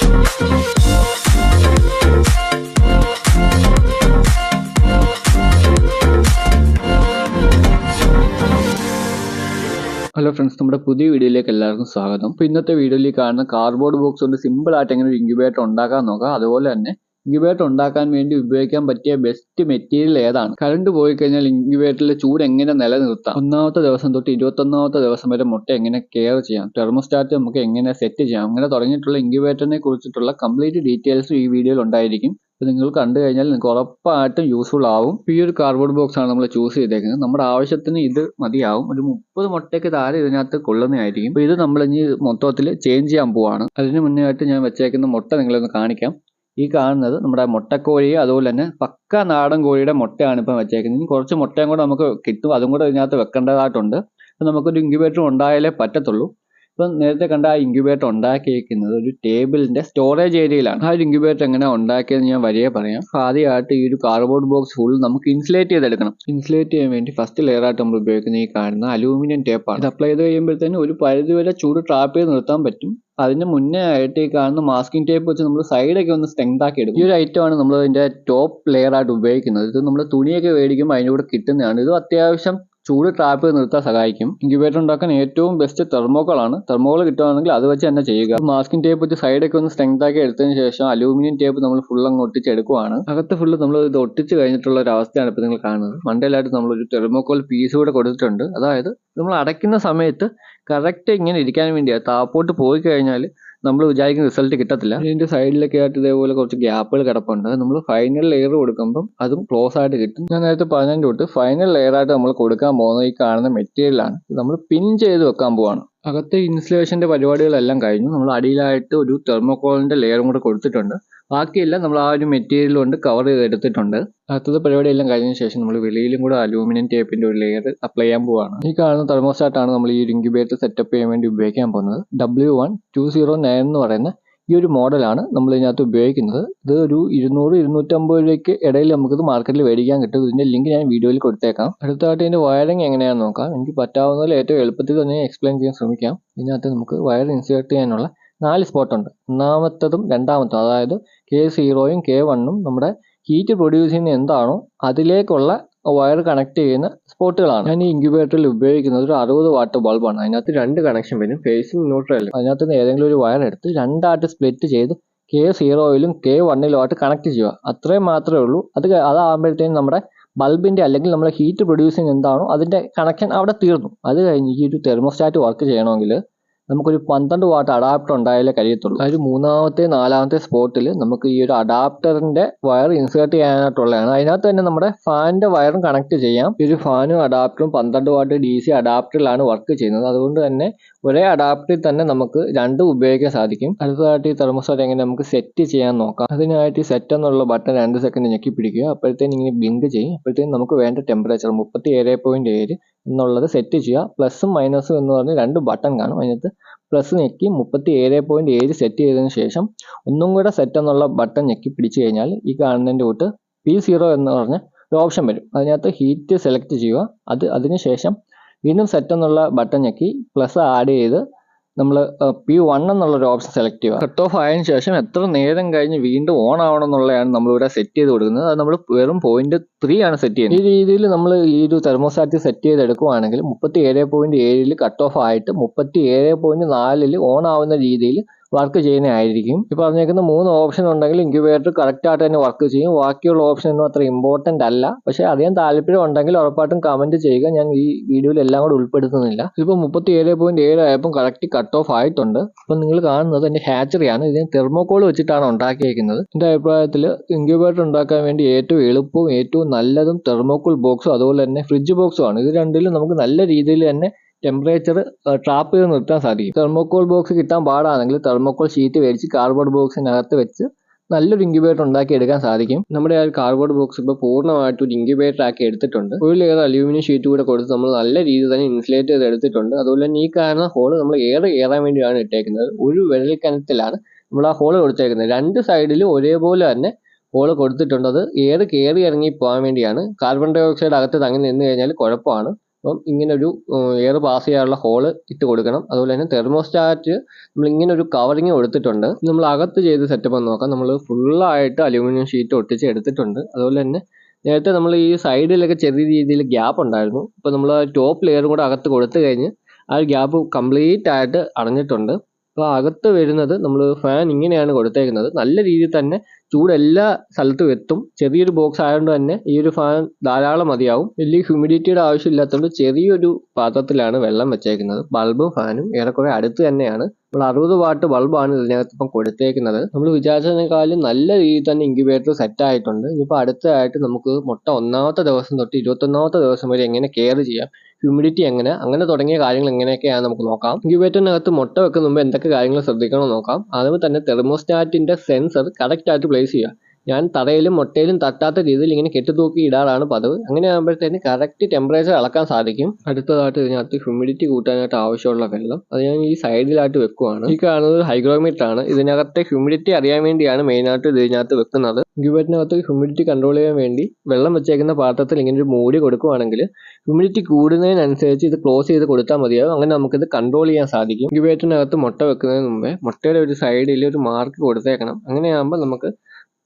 Hello friends, നമ്മുടെ പുതിയ വീഡിയോയിലേക്ക് എല്ലാവർക്കും സ്വാഗതം. അപ്പോൾ ഇന്നത്തെ വീഡിയോയിൽ കാണുന്ന കാർഡ്ബോർഡ് ബോക്സ് കൊണ്ട് സിമ്പിളായിട്ട് എങ്ങനെ ഒരു ഇൻക്യുബേറ്റർ ഉണ്ടാക്കാൻ നോക്കാം. അതുപോലെ തന്നെ ഇൻക്യുബേറ്റർ ഉണ്ടാക്കാൻ വേണ്ടി ഉപയോഗിക്കാൻ പറ്റിയ ബെസ്റ്റ് മെറ്റീരിയൽ ഏതാണ്, കറണ്ട് പോയി കഴിഞ്ഞാൽ ഇൻക്യുബേറ്ററിലെ ചൂട് എങ്ങനെ നിലനിർത്താം, 1ാമത്തെ ദിവസം തൊട്ട് 21ാമത്തെ ദിവസം വരെ മുട്ട എങ്ങനെ കെയർ ചെയ്യാം, തെർമോസ്റ്റാറ്റ് നമുക്ക് എങ്ങനെ സെറ്റ് ചെയ്യാം, അങ്ങനെ തുടങ്ങിയിട്ടുള്ള ഇൻക്യുബേറ്ററിനെ കുറിച്ചിട്ടുള്ള കംപ്ലീറ്റ് ഡീറ്റെയിൽസ് ഈ വീഡിയോയിൽ ഉണ്ടായിരിക്കും. നിങ്ങൾ കണ്ടു കഴിഞ്ഞാൽ നിങ്ങൾക്ക് ഉറപ്പായിട്ടും യൂസ്ഫുൾ ആവും. ഈ ഒരു കാർഡ്ബോർഡ് ബോക്സ് ആണ് നമ്മൾ ചൂസ് ചെയ്തേക്കുന്നത്. നമ്മുടെ ആവശ്യത്തിന് ഇത് മതിയാവും. ഒരു 30 മുട്ടയ്ക്ക് താഴെ ഇതിനകത്ത് കൊള്ളുന്നതായിരിക്കും. അപ്പോൾ ഇത് നമ്മൾ ഇനി മൊത്തത്തിൽ ചേഞ്ച് ചെയ്യാൻ പോവാണ്. അതിന് മുന്നേ ആയിട്ട് ഞാൻ വെച്ചേക്കുന്ന മുട്ട നിങ്ങളൊന്ന് കാണിക്കാം. ഈ കാണുന്നത് നമ്മുടെ മുട്ടക്കോഴി, അതുപോലെ തന്നെ പക്ക നാടൻ കോഴിയുടെ മുട്ടയാണ് ഇപ്പം വെച്ചേക്കുന്നത്. ഇനി കുറച്ച് മുട്ടയും കൂടെ നമുക്ക് കിട്ടും, അതും കൂടെ ഇതിനകത്ത് വെക്കേണ്ടതായിട്ടുണ്ട്. അപ്പം നമുക്കൊരു ഇൻക്യുബേറ്റർ ഉണ്ടായാലേ പറ്റത്തുള്ളൂ. ഇപ്പം നേരത്തെ കണ്ട ആ ഇൻക്യുബേറ്റർ ഉണ്ടാക്കിയിരിക്കുന്നത് ഒരു ടേബിളിന്റെ സ്റ്റോറേജ് ഏരിയയിലാണ്. ആ ഒരു ഇൻക്യുബേറ്റർ എങ്ങനെ ഉണ്ടാക്കിയതെന്ന് ഞാൻ വഴിയെ പറയാം. ആദ്യമായിട്ട് ഈ ഒരു കാർഡ്ബോർഡ് ബോക്സ് ഫുൾ നമുക്ക് ഇൻസുലേറ്റ് ചെയ്തെടുക്കണം. ഇൻസുലേറ്റ് ചെയ്യാൻ വേണ്ടി ഫസ്റ്റ് ലെയർ ആയിട്ട് നമ്മൾ ഉപയോഗിക്കുന്ന ഈ കാണുന്ന അലൂമിനിയം ടേപ്പാണ്. ഇത് അപ്ലൈ ചെയ്ത് കഴിയുമ്പോഴത്തേനും ഒരു പരിധി വരെ ചൂട് ട്രാപ്പ് ചെയ്ത് നിർത്താൻ പറ്റും. അതിന് മുന്നേ ആയിട്ട് ഈ കാണുന്ന മാസ്കിംഗ് ടേപ്പ് വെച്ച് നമ്മൾ സൈഡൊക്കെ ഒന്ന് സ്ട്രെങ്ത് ആക്കി എടുക്കും. ഈ ഒരു ഐറ്റമാണ് നമ്മൾ അതിന്റെ ടോപ്പ് ലെയർ ആയിട്ട് ഉപയോഗിക്കുന്നത്. ഇത് നമ്മൾ തുണിയൊക്കെ മേടിക്കുമ്പോൾ അതിൻ്റെ കൂടെ കിട്ടുന്നതാണ്. ഇത് അത്യാവശ്യം ചൂട് ട്രാപ്പ് ചെയ്ത് നിർത്താൻ സഹായിക്കും. ഇൻക്യുബേറ്റർ ഉണ്ടാക്കാൻ ഏറ്റവും ബെസ്റ്റ് തെർമോക്കോളാണ്. തെർമോക്കോൾ കിട്ടുകയാണെങ്കിൽ അത് വെച്ച് തന്നെ ചെയ്യുക. മാസ്കിംഗ് ടേപ്പ് വെച്ച് സൈഡൊക്കെ ഒന്ന് സ്ട്രെങ്ത് ആക്കി എടുത്തതിന് ശേഷം അലൂമിനിയം ടേപ്പ് നമ്മൾ ഫുൾ അങ്ങ് ഒട്ടിച്ചെടുക്കുവാണ്. അകത്ത് ഫുള്ള് നമ്മൾ ഇത് ഒട്ടിച്ച് കഴിഞ്ഞിട്ടുള്ള ഒരു അവസ്ഥയാണ് ഇപ്പോൾ നിങ്ങൾ കാണുന്നത്. മണ്ടയിലായിട്ട് നമ്മളൊരു തെർമോക്കോൾ പീസ് കൂടെ കൊടുത്തിട്ടുണ്ട്. അതായത് നമ്മൾ അടയ്ക്കുന്ന സമയത്ത് കറക്റ്റ് ഇങ്ങനെ ഇരിക്കാൻ വേണ്ടിയാണ്. താപ്പോട്ട് പോയി കഴിഞ്ഞാൽ നമ്മൾ വിചാരിക്കുന്ന റിസൾട്ട് കിട്ടത്തില്ല. ഇതിന്റെ സൈഡിലൊക്കെ ആയിട്ട് ഇതേപോലെ കുറച്ച് ഗ്യാപ്പുകൾ കിടപ്പുണ്ട്. നമ്മൾ ഫൈനൽ ലെയർ കൊടുക്കുമ്പം അതും ക്ലോസ് ആയിട്ട് കിട്ടും. ഞാൻ നേരത്തെ പറഞ്ഞതിൻ്റെ തൊട്ട് ഫൈനൽ ലെയർ ആയിട്ട് നമ്മൾ കൊടുക്കാൻ പോകുന്നത് ഈ കാണുന്ന മെറ്റീരിയലാണ്. ഇത് നമ്മൾ പിൻ ചെയ്ത് വെക്കാൻ പോവാണ്. അകത്തെ ഇൻസുലേഷന്റെ പരിപാടികളെല്ലാം കഴിഞ്ഞു. നമ്മൾ അടിയിലായിട്ട് ഒരു തെർമോക്കോളിന്റെ ലെയറും കൂടെ കൊടുത്തിട്ടുണ്ട്. ബാക്കിയെല്ലാം നമ്മൾ ആ ഒരു മെറ്റീരിയൽ കൊണ്ട് കവർ ചെയ്തെടുത്തിട്ടുണ്ട്. അടുത്തത് പരിപാടിയെല്ലാം കഴിഞ്ഞതിന് ശേഷം നമ്മൾ വെളിയിലും കൂടെ അലൂമിനിയം ടേപ്പിന്റെ ഒരു ലെയർ അപ്ലൈ ചെയ്യാൻ പോവാണ്. ഈ കാണുന്ന തെർമോസ്റ്റാറ്റാണ് നമ്മൾ ഈ ഇൻക്യുബേറ്റർ സെറ്റപ്പ് ചെയ്യാൻ വേണ്ടി ഉപയോഗിക്കാൻ പോകുന്നത്. W1209 എന്ന് പറയുന്ന ഈ ഒരു മോഡലാണ് നമ്മൾ ഇതിനകത്ത് ഉപയോഗിക്കുന്നത്. ഇത് ഒരു 200-250 രൂപയ്ക്ക് ഇടയിൽ നമുക്കിത് മാർക്കറ്റിൽ മേടിക്കാൻ കിട്ടും. ഇതിന്റെ ലിങ്ക് ഞാൻ വീഡിയോയിൽ കൊടുത്തേക്കാം. അടുത്തായിട്ട് ഇതിന്റെ വയറിംഗ് എങ്ങനെയാണെന്ന് നോക്കാം. എനിക്ക് പറ്റാവുന്നതിൽ ഏറ്റവും എളുപ്പത്തിൽ തന്നെ എക്സ്പ്ലെയിൻ ചെയ്യാൻ ശ്രമിക്കാം. ഇതിനകത്ത് നമുക്ക് വയർ ഇൻസേർട്ട് ചെയ്യാനുള്ള 4 സ്പോട്ടുണ്ട്. 1ാമത്തതും 2ാമത്തും, അതായത് K0യും K1ഉം നമ്മുടെ ഹീറ്റ് പ്രൊഡ്യൂസ് ചെയ്യുന്ന എന്താണോ അതിലേക്കുള്ള വയർ കണക്ട് ചെയ്യുന്ന സ്പോട്ടുകളാണ്. ഞാൻ ഈ ഇൻക്യുബേറ്ററിൽ ഉപയോഗിക്കുന്നത് ഒരു 60 വാട്ട് ബൾബാണ്. അതിനകത്ത് 2 കണക്ഷൻ വരും, ഫേസും ന്യൂട്രലും. അതിനകത്ത് നിന്ന് ഏതെങ്കിലും ഒരു വയർ എടുത്ത് 2ആയിട്ട് സ്പ്ലിറ്റ് ചെയ്ത് K0യിലും K1ലുമായിട്ട് കണക്ട് ചെയ്യുക. അത്രയും മാത്രമേ ഉള്ളൂ. അതാകുമ്പോഴത്തേക്കും നമ്മുടെ ബൾബിന്റെ അല്ലെങ്കിൽ നമ്മുടെ ഹീറ്റ് പ്രൊഡ്യൂസ് ചെയ്യുന്ന എന്താണോ അതിന്റെ കണക്ഷൻ അവിടെ തീർന്നു. അത് കഴിഞ്ഞ് ഈ ഒരു തെർമോസ്റ്റാറ്റ് വർക്ക് ചെയ്യണമെങ്കിൽ നമുക്കൊരു 12 വാട്ട് അഡാപ്റ്റർ ഉണ്ടായാലേ കഴിയത്തുള്ളൂ. അതായത് 3ാമത്തെ 4ാമത്തെ സ്പോട്ടിൽ നമുക്ക് ഈ ഒരു അഡാപ്റ്ററിന്റെ വയർ ഇൻസേർട്ട് ചെയ്യാനായിട്ടുള്ളതാണ്. അതിനകത്ത് തന്നെ നമ്മുടെ ഫാനിന്റെ വയറും കണക്ട് ചെയ്യാം. ഈ ഒരു ഫാനും അഡാപ്റ്ററും 12 വാട്ട് DC അഡാപ്റ്ററിലാണ് വർക്ക് ചെയ്യുന്നത്. അതുകൊണ്ട് തന്നെ ഒരേ അഡാപ്റ്ററിൽ തന്നെ നമുക്ക് രണ്ടും ഉപയോഗിക്കാൻ സാധിക്കും. അടുത്തതായിട്ട് ഈ തെർമോസ്റ്റാറ്റ് എങ്ങനെ നമുക്ക് സെറ്റ് ചെയ്യാൻ നോക്കാം. അതിനായിട്ട് ഈ സെറ്റ് എന്നുള്ള ബട്ടൺ 2 സെക്കൻഡ് ഞെക്കി പിടിക്കുക. അപ്പോഴത്തേനും ഇങ്ങനെ ബ്ലിങ്ക് ചെയ്യും. അപ്പോഴത്തേനും നമുക്ക് വേണ്ട ടെമ്പറേച്ചർ 37.7 എന്നുള്ളത് സെറ്റ് ചെയ്യുക. പ്ലസും മൈനസും എന്ന് പറഞ്ഞ് 2 ബട്ടൺ കാണും. അതിനകത്ത് പ്ലസ് ഞെക്കി 37.7 സെറ്റ് ചെയ്തതിന് ശേഷം ഒന്നും കൂടെ സെറ്റ് എന്നുള്ള ബട്ടൺ ഞെക്കി പിടിച്ചു കഴിഞ്ഞാൽ ഈ കാണുന്നതിൻ്റെ തൊട്ട് P0 എന്ന് പറഞ്ഞ ഒരു ഓപ്ഷൻ വരും. അതിനകത്ത് ഹീറ്റ് സെലക്ട് ചെയ്യുക. അതിനുശേഷം വീണ്ടും സെറ്റ് എന്നുള്ള ബട്ടൺ ഞെക്കി പ്ലസ് ആഡ് ചെയ്ത് നമ്മൾ P1 എന്നുള്ളൊരു ഓപ്ഷൻ സെലക്ട് ചെയ്യുക. കട്ട് ഓഫ് ആയതിനു ശേഷം എത്ര നേരം കഴിഞ്ഞ് വീണ്ടും ഓൺ ആവണം എന്നുള്ളതാണ് നമ്മളിവിടെ സെറ്റ് ചെയ്ത് കൊടുക്കുന്നത്. അത് നമ്മൾ വെറും 0.3 ആണ് സെറ്റ് ചെയ്യുന്നത്. ഈ രീതിയിൽ നമ്മൾ ഈ ഒരു തെർമോസ്റ്റാറ്റ് സെറ്റ് ചെയ്തെടുക്കുകയാണെങ്കിൽ 37.7 കട്ട് ഓഫ് ആയിട്ട് 37.4 ഓൺ ആവുന്ന രീതിയിൽ വർക്ക് ചെയ്യുന്നതായിരിക്കും. ഈ പറഞ്ഞേക്കുന്ന 3 ഓപ്ഷൻ ഉണ്ടെങ്കിൽ ഇൻക്യുബേറ്റർ കറക്റ്റ് ആയിട്ട് തന്നെ വർക്ക് ചെയ്യും. ബാക്കിയുള്ള ഓപ്ഷൻ ഒന്നും അത്ര ഇമ്പോർട്ടൻ്റ് അല്ല. പക്ഷേ അധികം താല്പര്യം ഉണ്ടെങ്കിൽ ഉറപ്പായിട്ടും കമന്റ് ചെയ്യുക. ഞാൻ ഈ വീഡിയോയിൽ എല്ലാം കൂടെ ഉൾപ്പെടുത്തുന്നില്ല. ഇപ്പോൾ 37.7 ആയപ്പോൾ കറക്റ്റ് കട്ട് ഓഫ് ആയിട്ടുണ്ട്. അപ്പം നിങ്ങൾ കാണുന്നത് എൻ്റെ ഹാച്ചറിയാണ്. ഇതിന് തെർമോക്കോൾ വെച്ചിട്ടാണ് ഉണ്ടാക്കിയിരിക്കുന്നത്. എൻ്റെ അഭിപ്രായത്തിൽ ഇൻക്യുബേറ്റർ ഉണ്ടാക്കാൻ വേണ്ടി ഏറ്റവും എളുപ്പവും ഏറ്റവും നല്ലതും തെർമോക്കോൾ ബോക്സും അതുപോലെ തന്നെ ഫ്രിഡ്ജ് ബോക്സും ആണ്. ഇത് രണ്ടിലും നമുക്ക് നല്ല രീതിയിൽ തന്നെ ടെമ്പറേച്ചർ ട്രാപ്പ് ചെയ്ത് നിർത്താൻ സാധിക്കും. തെർമോക്കോൾ ബോക്സ് കിട്ടാൻ പാടാണെങ്കിൽ തെർമോക്കോൾ ഷീറ്റ് മേടിച്ച് കാർഡ്ബോർഡ് ബോക്സിനകത്ത് വെച്ച് നല്ലൊരു ഇൻക്യുബേറ്റർ ഉണ്ടാക്കി എടുക്കാൻ സാധിക്കും. നമ്മുടെ ആ കാർഡ്ബോർഡ് ബോക്സ് ഇപ്പോൾ പൂർണ്ണമായിട്ട് ഒരു ഇൻക്യുബേറ്റർ ആക്കി എടുത്തിട്ടുണ്ട്. ഒരു ലെയർ അലൂമിനിയം ഷീറ്റ് കൂടെ കൊടുത്ത് നമ്മൾ നല്ല രീതിയിൽ തന്നെ ഇൻസുലേറ്റ് ചെയ്ത് എടുത്തിട്ടുണ്ട്. അതുപോലെ തന്നെ ഈ കാണുന്ന ഹോള് നമ്മൾ എയർ കയറാൻ വേണ്ടിയാണ് ഇട്ടേക്കുന്നത്. ഒരു വിരൽക്കനത്തിലാണ് നമ്മൾ ആ ഹോള് കൊടുത്തേക്കുന്നത്. 2 സൈഡിലും ഒരേപോലെ തന്നെ ഹോള് കൊടുത്തിട്ടുണ്ട്. അത് എയർ കയറി ഇറങ്ങി പോകാൻ വേണ്ടിയാണ്. കാർബൺ ഡൈ ഓക്സൈഡ് അകത്ത് തങ്ങി നിന്ന് കഴിഞ്ഞാൽ കുഴപ്പമാണ്. അപ്പം ഇങ്ങനൊരു എയർ പാസ് ചെയ്യാനുള്ള ഹോള് ഇട്ട് കൊടുക്കണം. അതുപോലെ തന്നെ തെർമോസ്റ്റാറ്റ് നമ്മൾ ഇങ്ങനെ ഒരു കവറിങ് കൊടുത്തിട്ടുണ്ട്. നമ്മൾ അകത്ത് ചെയ്ത് സെറ്റപ്പ് എന്ന് നോക്കാം. നമ്മൾ ഫുള്ളായിട്ട് അലുമിനിയം ഷീറ്റ് ഒട്ടിച്ച് എടുത്തിട്ടുണ്ട്. അതുപോലെ തന്നെ നേരത്തെ നമ്മൾ ഈ സൈഡിലൊക്കെ ചെറിയ രീതിയിൽ ഗ്യാപ്പ് ഉണ്ടായിരുന്നു. ഇപ്പോൾ നമ്മൾ ടോപ്പ് ലെയറും കൂടെ അകത്ത് കൊടുത്തു കഴിഞ്ഞ് ആ ഒരു ഗ്യാപ്പ് കംപ്ലീറ്റ് ആയിട്ട് അടഞ്ഞിട്ടുണ്ട്. അപ്പോൾ അകത്ത് വരുന്നത് നമ്മൾ ഫാൻ ഇങ്ങനെയാണ് കൊടുത്തേക്കുന്നത്. നല്ല രീതിയിൽ തന്നെ ചൂട് എല്ലാ സ്ഥലത്തും എത്തും. ചെറിയൊരു ബോക്സ് ആയതുകൊണ്ട് തന്നെ ഈ ഒരു ഫാൻ ധാരാളം മതിയാവും. വലിയ ഹ്യൂമിഡിറ്റിയുടെ ആവശ്യമില്ലാത്തതുകൊണ്ട് ചെറിയൊരു പാത്രത്തിലാണ് വെള്ളം വെച്ചേക്കുന്നത്. ബൾബും ഫാനും ഏറെക്കുറെ അടുത്ത് തന്നെയാണ്. നമ്മൾ 60 വാട്ട് ബൾബാണ് ഇതിനകത്ത് ഇപ്പം കൊടുത്തേക്കുന്നത്. നമ്മൾ വിചാരിച്ചതിനേക്കാളും നല്ല രീതിയിൽ തന്നെ ഇൻക്യുബേറ്റർ സെറ്റ് ആയിട്ടുണ്ട്. ഇനിയിപ്പോൾ അടുത്തതായിട്ട് നമുക്ക് മുട്ട 1ാമത്തെ ദിവസം തൊട്ട് 21ാമത്തെ ദിവസം വരെ എങ്ങനെ കെയർ ചെയ്യാം, ഹ്യൂമിഡിറ്റി എങ്ങനെ, അങ്ങനെ തുടങ്ങിയ കാര്യങ്ങൾ എങ്ങനെയൊക്കെയാണ് നമുക്ക് നോക്കാം. ഇൻക്യുബേറ്ററിനകത്ത് മുട്ട വെക്കുന്ന മുമ്പ് എന്തൊക്കെ കാര്യങ്ങൾ ശ്രദ്ധിക്കണം നോക്കാം. ആദ്യമേ തന്നെ തെർമോസ്റ്റാറ്റിന്റെ സെൻസർ കറക്റ്റ് ആയിട്ട് പ്ലേസ് ചെയ്യുക. ഞാൻ തറയിലും മുട്ടയിലും തട്ടാത്ത രീതിയിൽ ഇങ്ങനെ കെട്ടിത്തൂക്കി ഇടാറാണ് പതിവ്. അങ്ങനെ ആകുമ്പോഴത്തേന് കറക്റ്റ് ടെമ്പറേച്ചർ അളക്കാൻ സാധിക്കും. അടുത്തതായിട്ട് ഇതിനകത്ത് ഹ്യൂമിഡിറ്റി കൂട്ടാനായിട്ട് ആവശ്യമുള്ള വെള്ളം അത് ഞാൻ ഈ സൈഡിലായിട്ട് വെക്കുവാണ്. ഈ കാണുന്നത് ഹൈഗ്രോമീറ്റർ ആണ്. ഇതിനകത്തെ ഹ്യൂമിഡിറ്റി അറിയാൻ വേണ്ടിയാണ് മെയിനായിട്ട് ഇതിനകത്ത് വെക്കുന്നത്. ഇൻക്യുബേറ്ററിനകത്ത് ഹ്യൂമിഡിറ്റി കൺട്രോൾ ചെയ്യാൻ വേണ്ടി വെള്ളം വെച്ചേക്കുന്ന പാത്രത്തിൽ ഇങ്ങനെ ഒരു മൂടി കൊടുക്കുവാണെങ്കിൽ ഹ്യൂമിഡിറ്റി കൂടുന്നതിനനുസരിച്ച് ഇത് ക്ലോസ് ചെയ്ത് കൊടുത്താൽ മതിയാവും. അങ്ങനെ നമുക്കിത് കൺട്രോൾ ചെയ്യാൻ സാധിക്കും. ഇൻക്യുബേറ്ററിനകത്ത് മുട്ട വെക്കുന്നതിന് മുമ്പേ മുട്ടയുടെ ഒരു സൈഡിൽ ഒരു മാർക്ക് കൊടുത്തേക്കണം. അങ്ങനെയാകുമ്പോൾ നമുക്ക്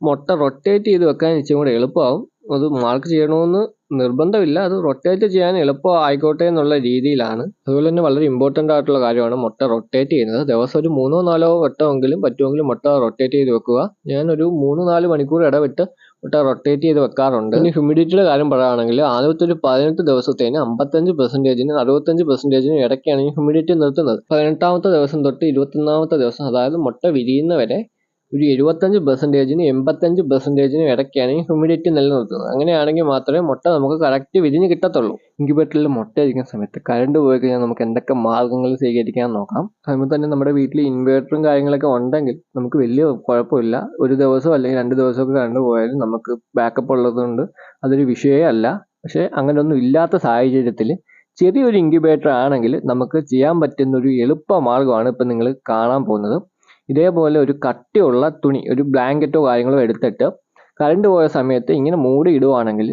മുട്ട റൊട്ടേറ്റ് ചെയ്ത് വെക്കാൻ ഇച്ചിരി കൂടെ എളുപ്പമാവും. അത് മാർക്ക് ചെയ്യണമെന്ന് നിർബന്ധമില്ല, അത് റൊട്ടേറ്റ് ചെയ്യാൻ എളുപ്പം ആയിക്കോട്ടെ എന്നുള്ള രീതിയിലാണ്. അതുപോലെ തന്നെ വളരെ ഇമ്പോർട്ടൻ്റ് ആയിട്ടുള്ള കാര്യമാണ് മുട്ട റൊട്ടേറ്റ് ചെയ്യുന്നത്. ദിവസം ഒരു 3-4 വട്ടമെങ്കിലും പറ്റുമെങ്കിലും മുട്ട റൊട്ടേറ്റ് ചെയ്ത് വെക്കുക. ഞാനൊരു 3-4 മണിക്കൂർ ഇടവിട്ട് മുട്ട റൊട്ടേറ്റ് ചെയ്ത് വെക്കാറുണ്ട്. ഇനി ഹ്യൂമിഡിറ്റിയുടെ കാര്യം പറയുകയാണെങ്കിൽ ആദ്യത്തെ ഒരു 18 ദിവസത്തേന് 55%-നും 65%-നും ഇടയ്ക്കാണ് ഈ ഹ്യൂമിഡിറ്റി നിർത്തുന്നത്. 18ാമത്തെ ദിവസം തൊട്ട് 21ാമത്തെ ദിവസം, അതായത് മുട്ട വിരിയുന്നവരെ ഒരു 75%-നും 85%-നും ഇടയ്ക്കാണ് ഈ ഹ്യൂമിഡിറ്റി നിലനിർത്തുന്നത്. അങ്ങനെയാണെങ്കിൽ മാത്രമേ മുട്ട നമുക്ക് കറക്റ്റ് വിരിഞ്ഞ് കിട്ടത്തുള്ളൂ. ഇൻക്യുബേറ്ററിൽ മുട്ട ഇരിക്കുന്ന സമയത്ത് കറണ്ട് പോയി കഴിഞ്ഞാൽ നമുക്ക് എന്തൊക്കെ മാർഗ്ഗങ്ങൾ സ്വീകരിക്കാൻ നോക്കാം. അതുമ്പോൾ തന്നെ നമ്മുടെ വീട്ടിൽ ഇൻവേർട്ടറും കാര്യങ്ങളൊക്കെ ഉണ്ടെങ്കിൽ നമുക്ക് വലിയ കുഴപ്പമില്ല. ഒരു ദിവസം അല്ലെങ്കിൽ 2 ദിവസമൊക്കെ കറണ്ട് പോയാലും നമുക്ക് ബാക്കപ്പ് ഉള്ളതുകൊണ്ട് അതൊരു വിഷയമേ അല്ല. പക്ഷേ അങ്ങനെയൊന്നും ഇല്ലാത്ത സാഹചര്യത്തിൽ ചെറിയൊരു ഇൻക്യുബേറ്റർ ആണെങ്കിൽ നമുക്ക് ചെയ്യാൻ പറ്റുന്ന ഒരു എളുപ്പ മാർഗ്ഗമാണ് ഇപ്പം നിങ്ങൾ കാണാൻ പോകുന്നത്. ഇതേപോലെ ഒരു കട്ടിയുള്ള തുണി, ഒരു ബ്ലാങ്കറ്റോ കാര്യങ്ങളോ എടുത്തിട്ട് കറണ്ട് പോയ സമയത്ത് ഇങ്ങനെ മൂടി ഇടുവാണെങ്കിൽ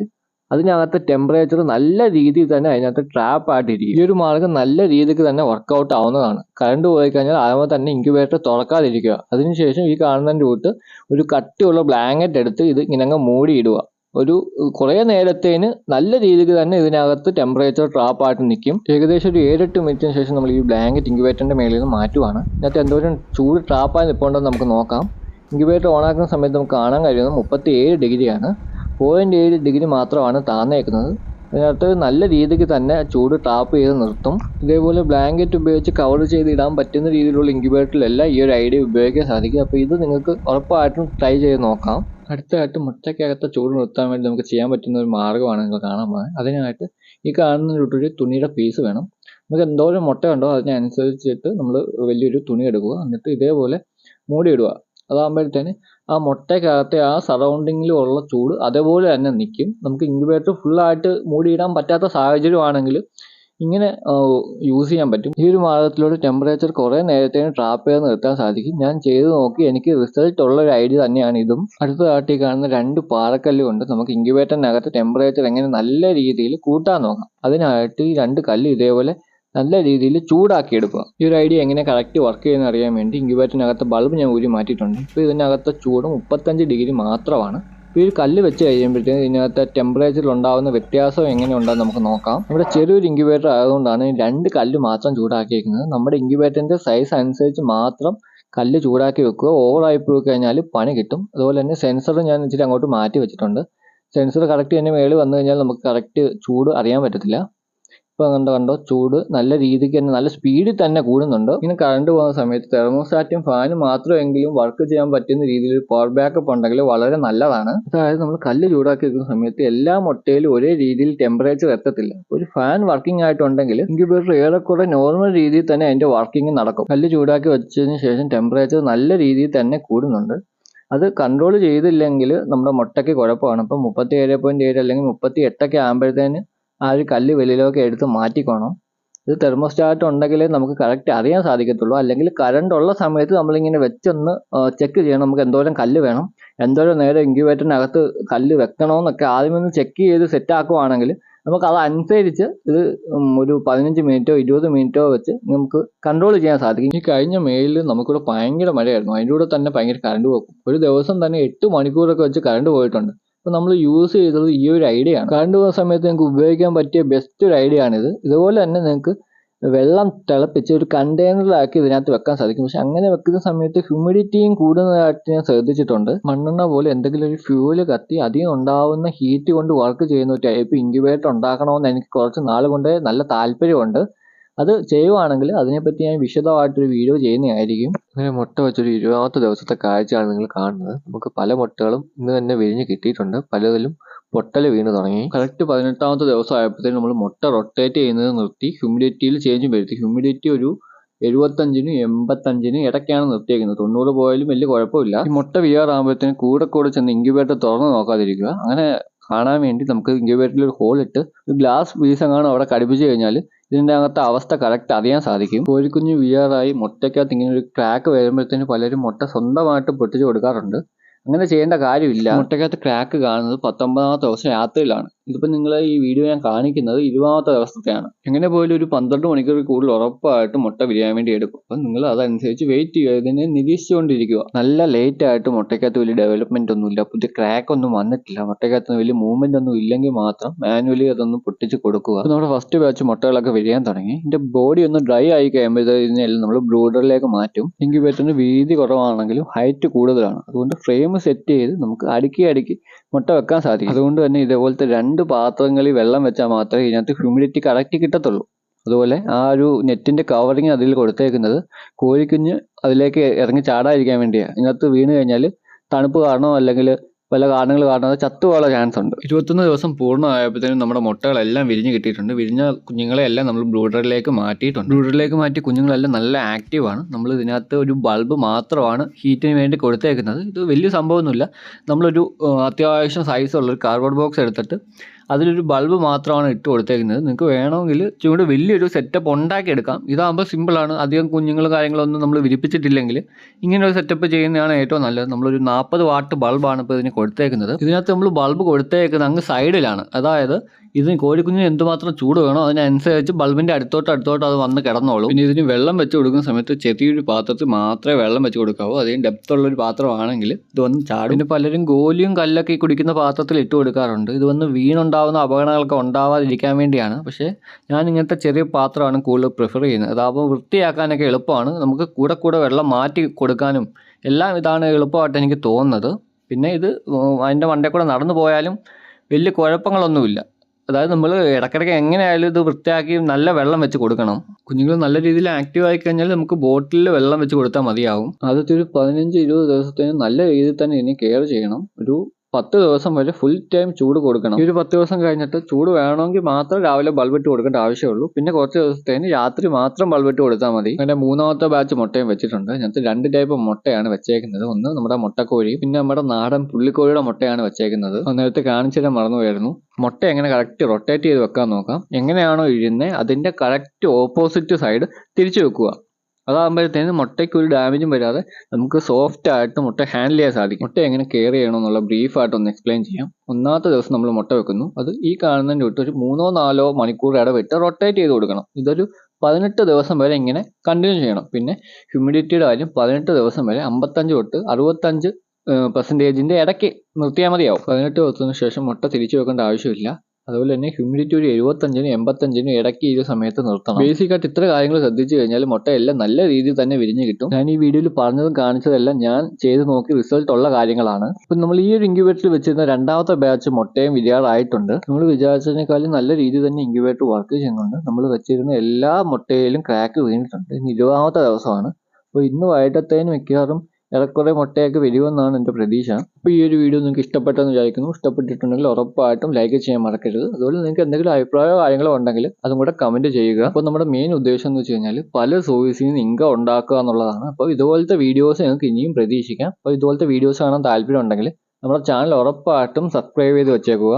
അതിനകത്ത് ടെമ്പറേച്ചർ നല്ല രീതിയിൽ തന്നെ അതിനകത്ത് ട്രാപ്പ് ആയിട്ടിരിക്കും. ഈ ഒരു മാർഗ്ഗം നല്ല രീതിക്ക് തന്നെ വർക്കൗട്ട് ആവുന്നതാണ്. കറണ്ട് പോയി കഴിഞ്ഞാൽ ആദ്യമേ തന്നെ ഇൻക്യുബേറ്റർ തുറക്കാതിരിക്കുക. അതിനുശേഷം ഈ കാണുന്നതിൻ്റെ കൂട്ട് ഒരു കട്ടിയുള്ള ബ്ലാങ്കറ്റ് എടുത്ത് ഇത് ഇങ്ങനെ മൂടി ഇടുക. ഒരു കുറേ നേരത്തേന് നല്ല രീതിക്ക് തന്നെ ഇതിനകത്ത് ടെമ്പറേച്ചർ ട്രാപ്പ് ആയിട്ട് നിൽക്കും. ഏകദേശം ഒരു 7-8 മിനിറ്റിന് ശേഷം നമ്മൾ ഈ ബ്ലാങ്കറ്റ് ഇൻക്യുബേറ്ററിൻ്റെ മേളിൽ നിന്ന് മാറ്റുവാണ്. ഇതിനകത്ത് എന്തോരം ചൂട് ട്രാപ്പായി നിൽപ്പുണ്ടെന്ന് നമുക്ക് നോക്കാം. ഇൻക്യുബേറ്റർ ഓണാക്കുന്ന സമയത്ത് നമുക്ക് കാണാൻ കഴിയുന്നത് 37 ഡിഗ്രിയാണ്. 0.7 ഡിഗ്രി മാത്രമാണ് താന്നേക്കുന്നത്. അതിനകത്ത് നല്ല രീതിക്ക് തന്നെ ചൂട് ട്രാപ്പ് ചെയ്ത് നിർത്തും. ഇതേപോലെ ബ്ലാങ്കറ്റ് ഉപയോഗിച്ച് കവർ ചെയ്ത് ഇടാൻ പറ്റുന്ന രീതിയിലുള്ള ഇൻക്യുബേറ്ററിലെല്ലാം ഈ ഒരു ഐഡിയ ഉപയോഗിക്കാൻ സാധിക്കും. അപ്പോൾ ഇത് നിങ്ങൾക്ക് ഉറപ്പായിട്ടും ട്രൈ ചെയ്ത് നോക്കാം. അടുത്തതായിട്ട് മുട്ടയ്ക്കകത്ത് ചൂട് നിർത്താൻ വേണ്ടി നമുക്ക് ചെയ്യാൻ പറ്റുന്ന ഒരു മാർഗ്ഗമാണ് നിങ്ങൾ കാണാൻ പോകുന്നത്. അതിനായിട്ട് ഈ കാണുന്ന ഒരു തുണിയുടെ പീസ് വേണം. നമുക്ക് എന്തോരം മുട്ടയുണ്ടോ അതിനനുസരിച്ചിട്ട് നമ്മൾ വലിയൊരു തുണി എടുക്കുക. എന്നിട്ട് ഇതേപോലെ മൂടിയിടുക. അതാകുമ്പോഴത്തേന് ആ മുട്ടയ്ക്കകത്തെ ആ സറൗണ്ടിങ്ങിലും ഉള്ള ചൂട് അതേപോലെ തന്നെ നിൽക്കും. നമുക്ക് ഇൻക്യുബേറ്റർ ഫുള്ളായിട്ട് മൂടിയിടാൻ പറ്റാത്ത സാഹചര്യമാണെങ്കിൽ ഇങ്ങനെ യൂസ് ചെയ്യാൻ പറ്റും. ഈ ഒരു മാർഗ്ഗത്തിലൂടെ ടെമ്പറേച്ചർ കുറേ നേരത്തേന് ട്രാപ്പ് ചെയ്ത് നിർത്താൻ സാധിക്കും. ഞാൻ ചെയ്ത് നോക്കി, എനിക്ക് റിസൾട്ട് ഉള്ള ഒരു ഐഡിയ തന്നെയാണ് ഇതും. അടുത്തതായിട്ട് ഈ കാണുന്ന 2 പാറക്കല്ല് കൊണ്ട് നമുക്ക് ഇൻക്യുബേറ്ററിനകത്ത് ടെമ്പറേച്ചർ എങ്ങനെ നല്ല രീതിയിൽ കൂട്ടാൻ നോക്കാം. അതിനായിട്ട് ഈ 2 കല്ല് ഇതേപോലെ നല്ല രീതിയിൽ ചൂടാക്കി എടുക്കുക. ഈ ഒരു ഐഡിയ എങ്ങനെ കറക്റ്റ് വർക്ക് ചെയ്യുന്ന അറിയാൻ വേണ്ടി ഇൻക്യുബേറ്ററിനകത്ത് ബൾബ് ഞാൻ ഊരി മാറ്റിയിട്ടുണ്ട്. ഇപ്പോൾ ഇതിനകത്ത് ചൂട് 35 ഡിഗ്രി മാത്രമാണ്. ഇപ്പോൾ ഈ കല്ല് വെച്ച് കഴിയുമ്പോഴത്തേക്കും ഇതിനകത്ത് ടെമ്പറേച്ചറിൽ ഉണ്ടാകുന്ന വ്യത്യാസം എങ്ങനെ ഉണ്ടെന്ന് നമുക്ക് നോക്കാം. നമ്മുടെ ചെറിയൊരു ഇൻക്യുബേറ്റർ ആയതുകൊണ്ടാണ് 2 കല്ല് മാത്രം ചൂടാക്കിയിരിക്കുന്നത്. നമ്മുടെ ഇൻക്യുബേറ്ററിൻ്റെ സൈസ് അനുസരിച്ച് മാത്രം കല്ല് ചൂടാക്കി വെക്കുക. ഓവറായി പോയി കഴിഞ്ഞാൽ പണി കിട്ടും. അതുപോലെ തന്നെ സെൻസർ ഞാൻ ഇച്ചിരി അങ്ങോട്ട് മാറ്റി വെച്ചിട്ടുണ്ട്. സെൻസർ കറക്റ്റ് തന്നെ മേളിൽ വന്നു കഴിഞ്ഞാൽ നമുക്ക് കറക്റ്റ് ചൂട് അറിയാൻ പറ്റത്തില്ല. ഇപ്പോൾ കണ്ടോ ചൂട് നല്ല രീതിക്ക് തന്നെ നല്ല സ്പീഡിൽ തന്നെ കൂടുന്നുണ്ട്. ഇങ്ങനെ കറണ്ട് പോകുന്ന സമയത്ത് തെർമോസ്റ്റാറ്റും ഫാനും മാത്രമെങ്കിലും വർക്ക് ചെയ്യാൻ പറ്റുന്ന രീതിയിൽ പവർ ബാക്കപ്പ് ഉണ്ടെങ്കിൽ വളരെ നല്ലതാണ്. അതായത് നമ്മൾ കല്ല് ചൂടാക്കി വെക്കുന്ന സമയത്ത് എല്ലാ മുട്ടയിലും ഒരേ രീതിയിൽ ടെമ്പറേച്ചർ എത്തത്തില്ല. ഒരു ഫാൻ വർക്കിംഗ് ആയിട്ടുണ്ടെങ്കിൽ ഇൻക്യുബേറ്റർ ഏറെക്കുറെ നോർമൽ രീതിയിൽ തന്നെ അതിൻ്റെ വർക്കിംഗ് നടക്കും. കല്ല് ചൂടാക്കി വെച്ചതിന് ശേഷം ടെമ്പറേച്ചർ നല്ല രീതിയിൽ തന്നെ കൂടുന്നുണ്ട്. അത് കൺട്രോൾ ചെയ്തില്ലെങ്കിൽ നമ്മുടെ മുട്ടയ്ക്ക് കുഴപ്പമാണ്. ഇപ്പം 37.7 അല്ലെങ്കിൽ 38 ആകുമ്പോഴത്തേന് ആ ഒരു കല്ല് വെളിയിലൊക്കെ എടുത്ത് മാറ്റിക്കോണം. ഇത് തെർമോസ്റ്റാറ്റ് ഉണ്ടെങ്കിലേ നമുക്ക് കറക്റ്റ് അറിയാൻ സാധിക്കത്തുള്ളൂ. അല്ലെങ്കിൽ കറണ്ട് ഉള്ള സമയത്ത് നമ്മളിങ്ങനെ വെച്ചൊന്ന് ചെക്ക് ചെയ്യണം. നമുക്ക് എന്തോരം കല്ല് വേണം, എന്തോരം നേരം ഇൻക്യുബേറ്ററിനകത്ത് കല്ല് വെക്കണമെന്നൊക്കെ ആദ്യമൊന്ന് ചെക്ക് ചെയ്ത് സെറ്റ് ആക്കുവാണെങ്കിൽ നമുക്ക് അതനുസരിച്ച് ഇത് ഒരു 15 മിനിറ്റോ 20 മിനിറ്റോ വെച്ച് നമുക്ക് കൺട്രോൾ ചെയ്യാൻ സാധിക്കും. ഈ കഴിഞ്ഞ മെയിലിൽ നമുക്കിവിടെ ഭയങ്കര മഴയായിരുന്നു. അതിൻ്റെ കൂടെ തന്നെ ഭയങ്കര കറണ്ട് പോകും. ഒരു ദിവസം തന്നെ 8 മണിക്കൂറൊക്കെ വെച്ച് കറണ്ട് പോയിട്ടുണ്ട്. അപ്പോൾ നമ്മൾ യൂസ് ചെയ്തത് ഈ ഒരു ഐഡിയ ആണ്. കറണ്ട് പോകുന്ന സമയത്ത് നിങ്ങൾക്ക് ഉപയോഗിക്കാൻ പറ്റിയ ബെസ്റ്റ് ഒരു ഐഡിയ ആണിത്. ഇതുപോലെ തന്നെ നിങ്ങൾക്ക് വെള്ളം തിളപ്പിച്ച് ഒരു കണ്ടെയ്നറിലാക്കി ഇതിനകത്ത് വെക്കാൻ സാധിക്കും. പക്ഷെ അങ്ങനെ വെക്കുന്ന സമയത്ത് ഹ്യൂമിഡിറ്റിയും കൂടുന്നതായിട്ട് ഞാൻ ശ്രദ്ധിച്ചിട്ടുണ്ട്. മണ്ണെണ്ണ പോലെ എന്തെങ്കിലും ഒരു ഫ്യൂല് കത്തി അതിൽ ഉണ്ടാവുന്ന ഹീറ്റ് കൊണ്ട് വർക്ക് ചെയ്യുന്ന ഒരു ടൈപ്പ് ഇൻക്യുബേറ്റർ ഉണ്ടാക്കണമെന്ന് എനിക്ക് കുറച്ച് നാൾ കൊണ്ട് നല്ല താല്പര്യമുണ്ട്. അത് ചെയ്യുവാണെങ്കിൽ അതിനെപ്പറ്റി ഞാൻ വിശദമായിട്ടൊരു വീഡിയോ ചെയ്യുന്നതായിരിക്കും. അങ്ങനെ മുട്ട വെച്ചൊരു 20ാമത്തെ ദിവസത്തെ കാഴ്ചയാണ് നിങ്ങൾ കാണുന്നത്. നമുക്ക് പല മുട്ടകളും ഇന്ന് തന്നെ വിരിഞ്ഞ് കിട്ടിയിട്ടുണ്ട്. പലതിലും പൊട്ടൽ വീണ് തുടങ്ങി. കറക്റ്റ് 18ാമത്തെ ദിവസം ആയപ്പോഴത്തേക്കും നമ്മൾ മുട്ട റൊട്ടേറ്റ് ചെയ്യുന്നത് നിർത്തി ഹ്യൂമിഡിറ്റിയിൽ ചേഞ്ചും വരുത്തി. ഹ്യൂമിഡിറ്റി ഒരു 75-നും 85-നും ഇടയ്ക്കാണ് നിർത്തിയേക്കുന്നത്. 90 പോയാലും വലിയ കുഴപ്പമില്ല. ഈ മുട്ട വിരിയാറാകുമ്പോഴത്തേനും കൂടെ ചെന്ന് ഇൻക്യുബേറ്റർ തുറന്ന് നോക്കാതിരിക്കുക. അങ്ങനെ കാണാൻ വേണ്ടി നമുക്ക് ഇൻക്യുബേറ്ററിൽ ഒരു ഹോൾ ഇട്ട് ഒരു ഗ്ലാസ് പീസ് എങ്ങാനും അവിടെ ഘടിപ്പിച്ച് കഴിഞ്ഞാൽ ഇതിൻ്റെ അകത്തെ അവസ്ഥ കറക്റ്റ് അറിയാൻ സാധിക്കും. കോഴിക്കുഞ്ഞ് വിരിയാറായി മുട്ടയ്ക്കകത്ത് ഇങ്ങനെ ഒരു ക്രാക്ക് വരുമ്പോഴത്തേന് പലരും മുട്ട സ്വന്തമായിട്ട് പൊട്ടിച്ച് കൊടുക്കാറുണ്ട്. അങ്ങനെ ചെയ്യേണ്ട കാര്യമില്ല. മുട്ടയ്ക്കകത്ത് ക്രാക്ക് കാണുന്നത് 19ാമത്തെ ദിവസം രാത്രിയിലാണ്. ഇതിപ്പോൾ നിങ്ങൾ ഈ വീഡിയോ ഞാൻ കാണിക്കുന്നത് 20ാമത്തെ ദിവസത്തെയാണ്. എങ്ങനെ പോലും ഒരു 12 മണിക്കൂർ കൂടുതൽ ഉറപ്പായിട്ട് മുട്ട വിരിയാൻ വേണ്ടി എടുക്കും. അപ്പം നിങ്ങൾ അതനുസരിച്ച് വെയിറ്റ് ചെയ്യുക. ഇതിനെ നിരീക്ഷിച്ചുകൊണ്ടിരിക്കുക. നല്ല ലേറ്റ് ആയിട്ട് മുട്ടയ്ക്കകത്ത് വലിയ ഡെവലപ്മെന്റ് ഒന്നുമില്ല, പുതിയ ക്രാക്ക് ഒന്നും വന്നിട്ടില്ല, മുട്ടയ്ക്കകത്ത് വലിയ മൂവ്മെന്റ് ഒന്നും ഇല്ലെങ്കിൽ മാത്രം മാനുവലി അതൊന്ന് പൊട്ടിച്ച് കൊടുക്കുക. അപ്പോൾ നമ്മുടെ ഫസ്റ്റ് ബാച്ച് മുട്ടകളൊക്കെ വിരിയാൻ തുടങ്ങി. ഇതിന്റെ ബോഡി ഒന്ന് ഡ്രൈ ആയി കഴിയുമ്പോഴത്തേനെല്ലാം നമ്മൾ ബ്രൂഡറിലേക്ക് മാറ്റും. ഇൻക്യുബേറ്ററിന് വീതി കുറവാണെങ്കിലും ഹൈറ്റ് കൂടുതലാണ്. അതുകൊണ്ട് ഫ്രെയിം സെറ്റ് ചെയ്ത് നമുക്ക് അടുക്കി മുട്ട വെക്കാൻ സാധിക്കും. അതുകൊണ്ട് തന്നെ ഇതേപോലത്തെ 2 പാത്രങ്ങളിൽ വെള്ളം വെച്ചാൽ മാത്രമേ ഇതിനകത്ത് ഹ്യൂമിഡിറ്റി കറക്റ്റ് കിട്ടത്തുള്ളൂ. അതുപോലെ ആ ഒരു നെറ്റിന്റെ കവറിങ് അതിൽ കൊടുത്തേക്കുന്നത് കോഴിക്കുഞ്ഞ് അതിലേക്ക് ഇറങ്ങി ചാടാതിരിക്കാൻ വേണ്ടിയാണ്. ഇതിനകത്ത് വീണ് കഴിഞ്ഞാൽ തണുപ്പ് കാരണോ അല്ലെങ്കിൽ പല കാരണങ്ങൾ കാരണം അത് ചത്തുപോകാനുള്ള ചാൻസ് ഉണ്ട്. 21 ദിവസം പൂർണ്ണമായപ്പോഴത്തേനും നമ്മുടെ മുട്ടകളെല്ലാം വിരിഞ്ഞ് കിട്ടിയിട്ടുണ്ട്. വിരിഞ്ഞ കുഞ്ഞുങ്ങളെല്ലാം നമ്മൾ ബ്രൂഡറിലേക്ക് മാറ്റിയിട്ടുണ്ട്. ബ്രൂഡറിലേക്ക് മാറ്റി കുഞ്ഞുങ്ങളെല്ലാം നല്ല ആക്റ്റീവാണ്. നമ്മൾ ഇതിനകത്ത് ഒരു ബൾബ് മാത്രമാണ് ഹീറ്റിന് വേണ്ടി കൊടുത്തേക്കുന്നത്. ഇത് വലിയ സംഭവമൊന്നുമില്ല. നമ്മളൊരു അത്യാവശ്യം സൈസുള്ള ഒരു കാർഡ്ബോർഡ് ബോക്സ് എടുത്തിട്ട് അതിലൊരു ബൾബ് മാത്രമാണ് ഇട്ട് കൊടുത്തേക്കുന്നത്. നിങ്ങൾക്ക് വേണമെങ്കിൽ ചൂട് വലിയൊരു സെറ്റപ്പ് ഉണ്ടാക്കിയെടുക്കാം. ഇതാകുമ്പോൾ സിമ്പിളാണ്. അധികം കുഞ്ഞുങ്ങളും കാര്യങ്ങളൊന്നും നമ്മൾ വിരിപ്പിച്ചിട്ടില്ലെങ്കിൽ ഇങ്ങനെ ഒരു സെറ്റപ്പ് ചെയ്യുന്നതാണ് ഏറ്റവും നല്ലത്. നമ്മളൊരു 40 വാട്ട് ബൾബാണ് ഇപ്പോൾ ഇതിന് കൊടുത്തേക്കുന്നത്. ഇതിനകത്ത് നമ്മൾ ബൾബ് കൊടുത്തേക്കുന്നത് അങ്ങ് സൈഡിലാണ്. അതായത് ഇതിന് കോഴിക്കുഞ്ഞിന് എന്തുമാത്രം ചൂട് വേണോ അതിനനുസരിച്ച് ബൾബിന്റെ അടുത്തോട്ട് അത് വന്ന് കിടന്നോളൂ. പിന്നെ ഇതിന് വെള്ളം വെച്ച് കൊടുക്കുന്ന സമയത്ത് ചെറിയൊരു പാത്രത്തിൽ മാത്രമേ വെള്ളം വെച്ച് കൊടുക്കാവൂ. അധികം ഡെപ്ത് ഉള്ളൊരു പാത്രമാണെങ്കിൽ ഇത് വന്ന് ചാടും. പിന്നെ പലരും ഗോലിയും കല്ലൊക്കെ കുടിക്കുന്ന പാത്രത്തിൽ ഇട്ട് കൊടുക്കാറുണ്ട്. ഇത് വന്ന് വീണുണ്ടാവുന്ന അപകടങ്ങളൊക്കെ ഉണ്ടാവാതിരിക്കാൻ വേണ്ടിയാണ്. പക്ഷേ ഞാൻ ഇങ്ങനത്തെ ചെറിയ പാത്രമാണ് കൂടുതൽ പ്രിഫർ ചെയ്യുന്നത്. അതാകുമ്പോൾ വൃത്തിയാക്കാനൊക്കെ എളുപ്പമാണ്. നമുക്ക് കൂടെ വെള്ളം മാറ്റി കൊടുക്കാനും എല്ലാം ഇതാണ് എളുപ്പമായിട്ട് എനിക്ക് തോന്നുന്നത്. പിന്നെ ഇത് അതിൻ്റെ മണ്ടയിൽ കൂടെ നടന്നു പോയാലും വലിയ കുഴപ്പങ്ങളൊന്നുമില്ല. അതായത് നമ്മൾ ഇടയ്ക്കിടയ്ക്ക് എങ്ങനെയായാലും ഇത് വൃത്തിയാക്കി നല്ല വെള്ളം വെച്ച് കൊടുക്കണം. കുഞ്ഞുങ്ങൾ നല്ല രീതിയിൽ ആക്റ്റീവ് ആയി കഴിഞ്ഞാൽ നമുക്ക് ബോട്ടിലിൽ വെള്ളം വെച്ച് കൊടുത്താൽ മതിയാവും. ആദ്യത്തെ ഒരു 15-20 ദിവസത്തേന് നല്ല രീതിയിൽ തന്നെ ഇതിനെ കെയർ ചെയ്യണം. ഒരു 10 ദിവസം വരെ ഫുൾ ടൈം ചൂട് കൊടുക്കണം. ഈ ഒരു 10 ദിവസം കഴിഞ്ഞിട്ട് ചൂട് വേണമെങ്കിൽ മാത്രം രാവിലെ ബൾബിട്ട് കൊടുക്കേണ്ട ആവശ്യമുള്ളൂ. പിന്നെ കുറച്ച് ദിവസത്തേന് രാത്രി മാത്രം ബൾബിട്ട് കൊടുത്താൽ മതി. അങ്ങനെ 3ാമത്തെ ബാച്ച് മുട്ടയും വെച്ചിട്ടുണ്ട്. ഞങ്ങൾക്ക് 2 ടൈപ്പ് മുട്ടയാണ് വെച്ചേക്കുന്നത്. ഒന്ന് നമ്മുടെ മുട്ടക്കോഴി, പിന്നെ നമ്മുടെ നാടൻ പുള്ളിക്കോഴിയുടെ മുട്ടയാണ് വെച്ചേക്കുന്നത്. നേരത്തെ കാണിച്ചിട്ട് മറന്നുപോയിരുന്നു. മുട്ട എങ്ങനെ കറക്റ്റ് റൊട്ടേറ്റ് ചെയ്ത് വെക്കാൻ നോക്കാം. എങ്ങനെയാണോ ഇഴുന്നത് അതിന്റെ കറക്റ്റ് ഓപ്പോസിറ്റ് സൈഡ് തിരിച്ചു വെക്കുക. അതാകുമ്പോഴത്തേന് മുട്ടയ്ക്ക് ഒരു ഡാമേജും വരാതെ നമുക്ക് സോഫ്റ്റ് ആയിട്ട് മുട്ട ഹാൻഡിൽ ചെയ്യാൻ സാധിക്കും. മുട്ട എങ്ങനെ കെയർ ചെയ്യണമെന്നുള്ള ബ്രീഫായിട്ട് ഒന്ന് എക്സ്പ്ലെയിൻ ചെയ്യാം. 1ാമത്തെ ദിവസം നമ്മൾ മുട്ട വെക്കുന്നു. അത് ഈ കാണുന്നതിൻ്റെ തൊട്ട് ഒരു 3-4 മണിക്കൂർ ഇടവിട്ട് റൊട്ടേറ്റ് ചെയ്ത് കൊടുക്കണം. ഇതൊരു 18 ദിവസം വരെ ഇങ്ങനെ കണ്ടിന്യൂ ചെയ്യണം. പിന്നെ ഹ്യൂമിഡിറ്റിയുടെ കാര്യം 18 ദിവസം വരെ 55 തൊട്ട് 65% ഇടയ്ക്ക് നിർത്തിയാൽ മതിയാവും. 18 ദിവസത്തിന് ശേഷം മുട്ട തിരിച്ചു വെക്കേണ്ട ആവശ്യമില്ല. അതുപോലെ തന്നെ ഹ്യൂമിഡിറ്റി ഒരു 75-നും 85-നും ഇടയ്ക്ക് ഈ സമയത്ത് നിർത്തണം. ബേസിക്കായിട്ട് ഇത്ര കാര്യങ്ങൾ ശ്രദ്ധിച്ചു കഴിഞ്ഞാൽ മുട്ടയെല്ലാം നല്ല രീതിയിൽ തന്നെ വിരിഞ്ഞ് കിട്ടും. ഞാൻ ഈ വീഡിയോയിൽ പറഞ്ഞതും കാണിച്ചതെല്ലാം ഞാൻ ചെയ്ത് നോക്കി റിസൾട്ട് ഉള്ള കാര്യങ്ങളാണ്. ഇപ്പം നമ്മൾ ഈ ഒരു ഇൻക്യുബേറ്ററിൽ വെച്ചിരുന്ന 2ാമത്തെ ബാച്ച് മുട്ടയും വിരിയാറായിട്ടുണ്ട്. നമ്മൾ വിചാരിച്ചതിനേക്കാളും നല്ല രീതിയിൽ തന്നെ ഇൻക്യുബേറ്റർ വർക്ക് ചെയ്യുന്നുണ്ട്. നമ്മൾ വെച്ചിരുന്ന എല്ലാ മുട്ടയിലും ക്രാക്ക് വീണിട്ടുണ്ട്. ഇന്ന് 20ാമത്തെ ദിവസമാണ്. അപ്പോൾ ഇന്ന് വൈകിട്ടത്തേന് മിക്കവാറും ഏറെക്കുറെ മുട്ടയൊക്കെ വരുമെന്നാണ് എൻ്റെ പ്രതീക്ഷ. അപ്പോൾ ഈ ഒരു വീഡിയോ നിങ്ങൾക്ക് ഇഷ്ടപ്പെട്ടെന്ന് വിചാരിക്കുന്നു. ഇഷ്ടപ്പെട്ടിട്ടുണ്ടെങ്കിൽ ഉറപ്പായിട്ടും ലൈക്ക് ചെയ്യാൻ മറക്കരുത്. അതുപോലെ നിങ്ങൾക്ക് എന്തെങ്കിലും അഭിപ്രായമോ കാര്യങ്ങളോ ഉണ്ടെങ്കിൽ അതും കൂടെ കമൻറ്റ് ചെയ്യുക. അപ്പോൾ നമ്മുടെ മെയിൻ ഉദ്ദേശം എന്ന് വെച്ച് കഴിഞ്ഞാൽ പല സോഴ്സിൽ നിന്ന് ഇൻകം ഉണ്ടാക്കുക എന്നുള്ളതാണ്. അപ്പോൾ ഇതുപോലത്തെ വീഡിയോസ് നിങ്ങൾക്ക് ഇനിയും പ്രതീക്ഷിക്കാം. അപ്പോൾ ഇതുപോലത്തെ വീഡിയോസ് കാണാൻ താല്പര്യം ഉണ്ടെങ്കിൽ നമ്മുടെ ചാനൽ ഉറപ്പായിട്ടും സബ്സ്ക്രൈബ് ചെയ്ത് വെച്ചേക്കുക.